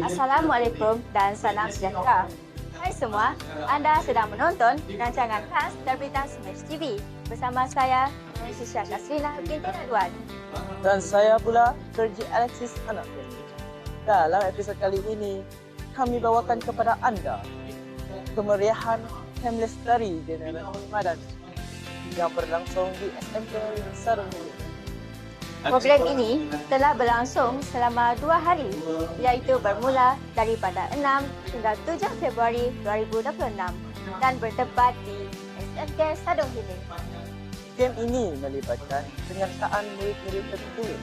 Assalamualaikum dan salam sejahtera. Hai semua, anda sedang menonton rancangan khas terbitan Smash TV bersama saya, Sisha Kasrina binti Radwan. Dan saya pula, Sergi Alexis Anak. Dalam episod kali ini, kami bawakan kepada anda kemeriahan Camp Lestari General Ramadan yang berlangsung di SMK Sarung Hulu. Program ini telah berlangsung selama 2 hari, iaitu bermula daripada 6 hingga 7 Februari 2026 dan bertempat di SMK Sadung Hilir. Camp ini melibatkan penyertaan murid-murid terpilih,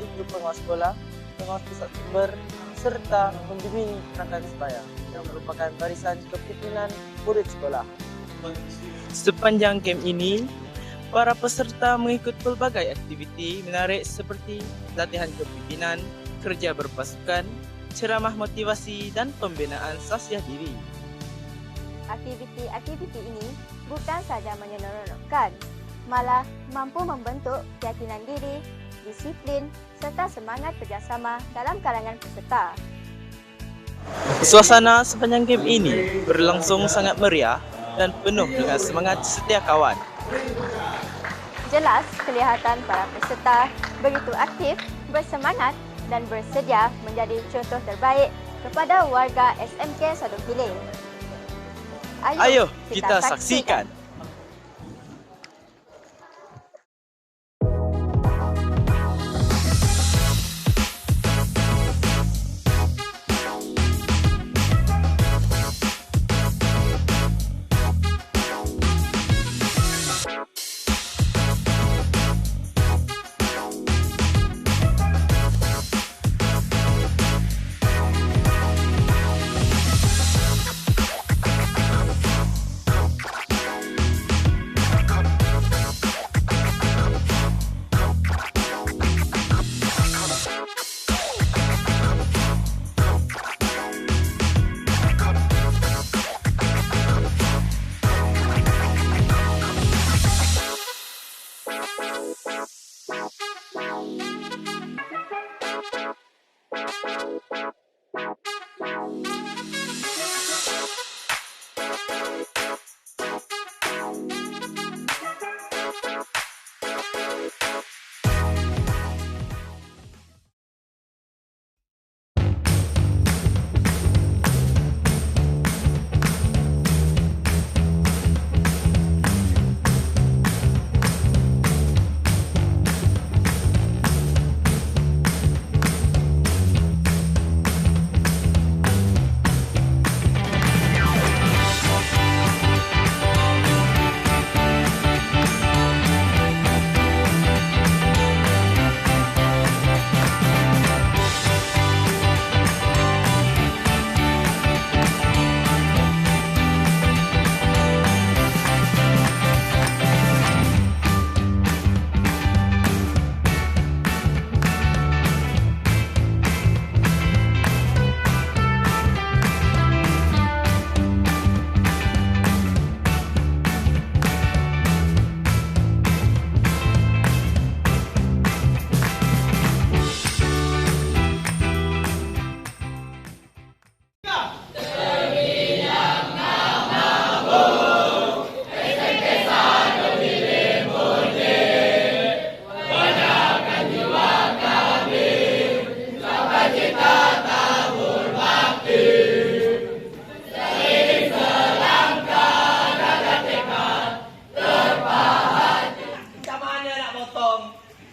iaitu penguas sekolah, penguas pusat sumber, serta pembimbing rakan sebaya yang merupakan barisan kepimpinan murid sekolah. Sepanjang camp ini, para peserta mengikut pelbagai aktiviti menarik seperti latihan kepimpinan, kerja berpasukan, ceramah motivasi dan pembinaan sasiah diri. Aktiviti-aktiviti ini bukan sahaja menyeronokkan, malah mampu membentuk keyakinan diri, disiplin serta semangat kerjasama dalam kalangan peserta. Suasana sepanjang camp ini berlangsung sangat meriah dan penuh dengan semangat setia kawan. Jelas kelihatan para peserta begitu aktif, bersemangat dan bersedia menjadi contoh terbaik kepada warga SMK Sadung Hilir. Ayo kita saksikan.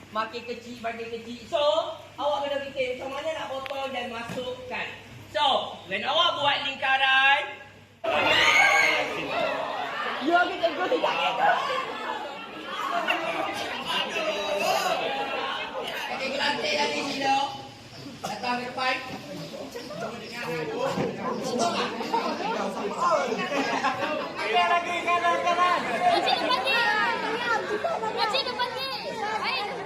Makin kecil bagi kecil. So, awak kena fikir macam mana nak potong dan masukkan. So, when awak buat lingkaran, ya kita go tidak kita. Okey, kelantik lagi sila. Datang ke depan. Ada lagi kanan. Makcik depan ni. Ayuh.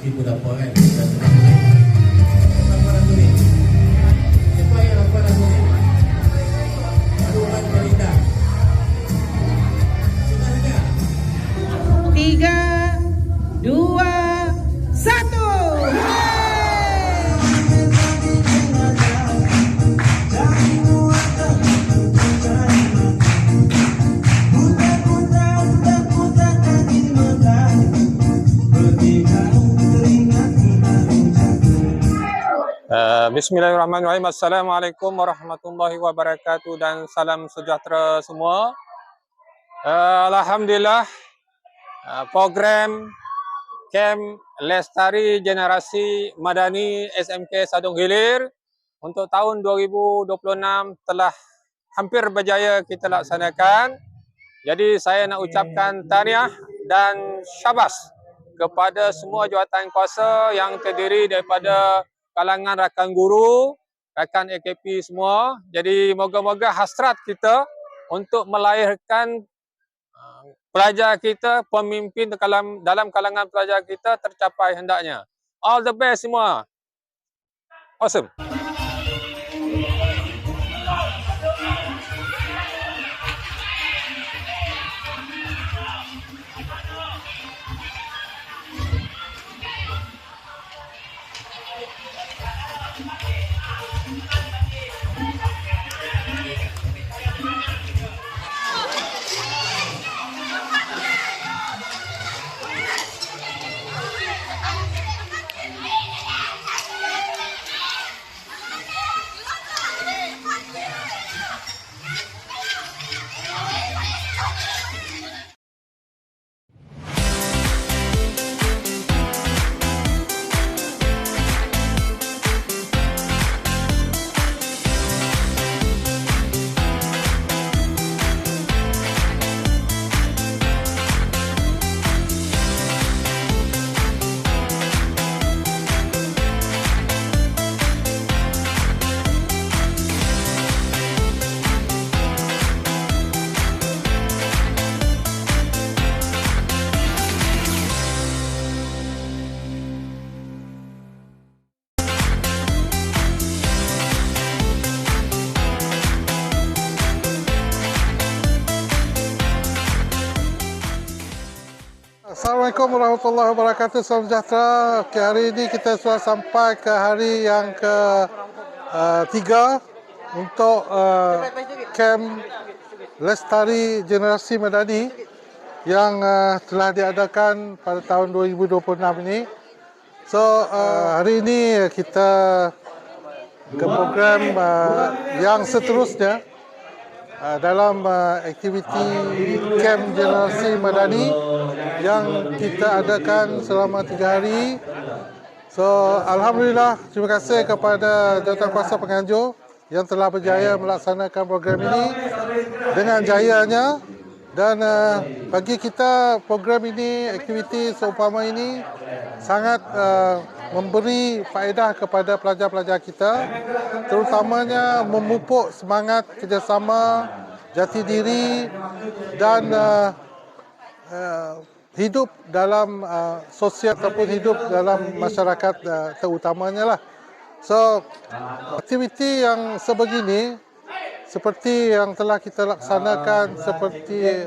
tipu dapa kan. Apa nak tulis? Siapa yang apa nak tulis? Ada orang cerita. Sebenarnya 3, 2, 1. Bismillahirrahmanirrahim. Assalamualaikum warahmatullahi wabarakatuh dan salam sejahtera semua. Alhamdulillah, program Kem Lestari Generasi Madani SMK Sadung Hilir untuk tahun 2026 telah hampir berjaya kita laksanakan. Jadi saya nak ucapkan tahniah dan syabas kepada semua jawatan kuasa yang terdiri daripada kalangan rakan guru, rakan AKP semua. Jadi moga-moga hasrat kita untuk melahirkan pelajar kita, pemimpin dalam kalangan pelajar kita tercapai hendaknya. All the best semua. Awesome. Assalamualaikum warahmatullahi wabarakatuh. Salam sejahtera. Okay, hari ini kita sudah sampai ke hari yang ke-3 untuk Kem Lestari Generasi Madani yang telah diadakan pada tahun 2026 ini. So, hari ini kita ke program yang seterusnya dalam aktiviti Kem Generasi Madani yang kita adakan selama 3 hari. So, Alhamdulillah, terima kasih kepada Jawatankuasa Penganjur yang telah berjaya melaksanakan program ini dengan jayanya. Dan bagi kita, program ini, aktiviti seumpama ini sangat memberi faedah kepada pelajar-pelajar kita, terutamanya memupuk semangat kerjasama, jati diri dan hidup dalam sosial ataupun hidup dalam masyarakat terutamanya lah. So, aktiviti yang sebegini seperti yang telah kita laksanakan, seperti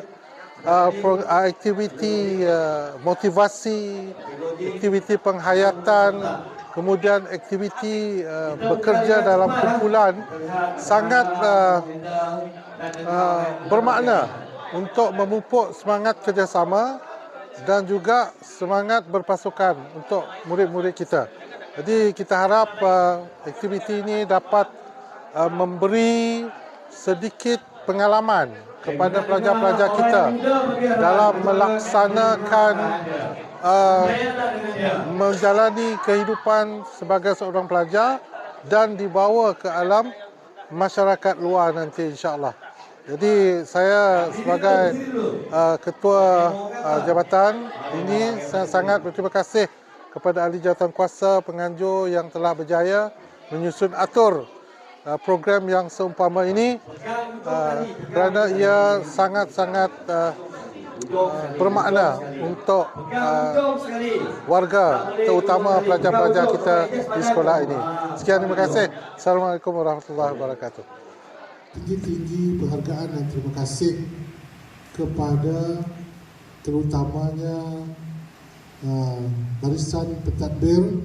aktiviti motivasi, aktiviti penghayatan, kemudian aktiviti bekerja dalam kumpulan sangat bermakna untuk memupuk semangat kerjasama dan juga semangat berpasukan untuk murid-murid kita. Jadi kita harap aktiviti ini dapat memberi sedikit pengalaman kepada pelajar-pelajar kita dalam melaksanakan menjalani kehidupan sebagai seorang pelajar dan dibawa ke alam masyarakat luar nanti, insya-Allah. Jadi saya sebagai ketua jabatan ini, saya sangat berterima kasih kepada ahli jawatankuasa penganjur yang telah berjaya menyusun atur program yang seumpama ini, kerana ia sangat-sangat bermakna untuk warga, terutama pelajar-pelajar kita di sekolah ini. Sekian, terima kasih. Assalamualaikum warahmatullahi wabarakatuh. Tinggi-tinggi penghargaan dan terima kasih kepada terutamanya barisan pentadbir,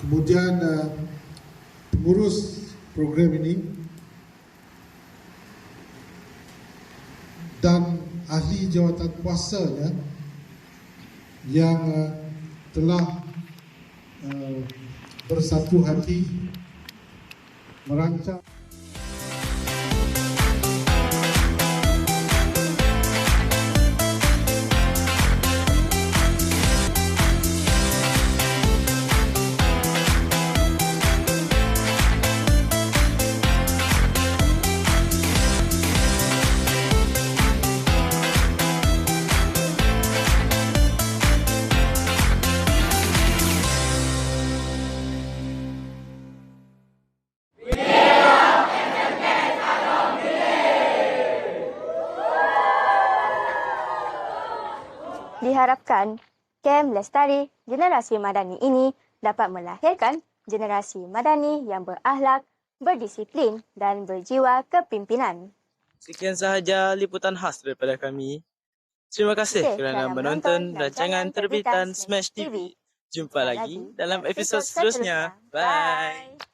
kemudian pengurus program ini dan ahli jawatan kuasanya yang telah bersatu hati merancang. Diharapkan kem lestari generasi madani ini dapat melahirkan generasi madani yang berakhlak, berdisiplin dan berjiwa kepimpinan. Sekian sahaja liputan khas daripada kami. Terima kasih kerana menonton rancangan terbitan Smash TV. Jumpa lagi dalam episod seterusnya. Bye.